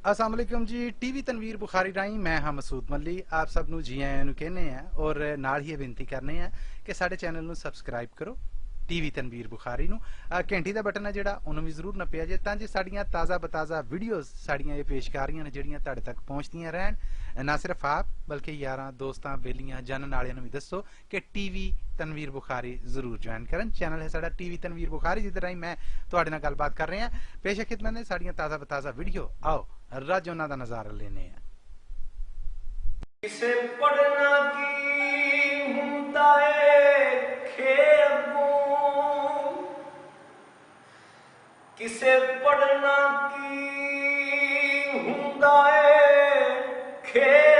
अस्सलाम वालेकुम जी। टीवी तनवीर बुखारी राही मैं हाँ मसूद मल्ली आप सब नू जी आयां नू कहने हैं और नाल ही बेनती करने हैं कि साडे चैनल नू सबसक्राइब करो टीवी तनवीर बुखारी नू। घंटी दा बटन है जिहड़ा उन्होंने भी जरूर नप्पिया जे तां जे साड़ियां ताज़ा बताज़ा वीडियोज़ साड़ियां ये पेशकारियां ने जिहड़ियां तुहाडे तक पहुंचदियां रहन। ना सिर्फ आप बल्कि यारां दोस्तां बेलियां जानन वालियां नू भी दसो कि टीवी तनवीर बुखारी जरूर ज्वाइन करन। चैनल है साडा टीवी तनवीर बुखारी जिहदे राही मैं तुहाडे नाल गलबात कर रहे हैं। पेश खिदमत ने साड़ियां ताज़ा बताज़ा वीडियो आओ रज उन्हां दा नज़ारा लेने हैं। किसे पढ़ना की हुंदा है खेबों, किसे पढ़ना की हुंदा है खेबों।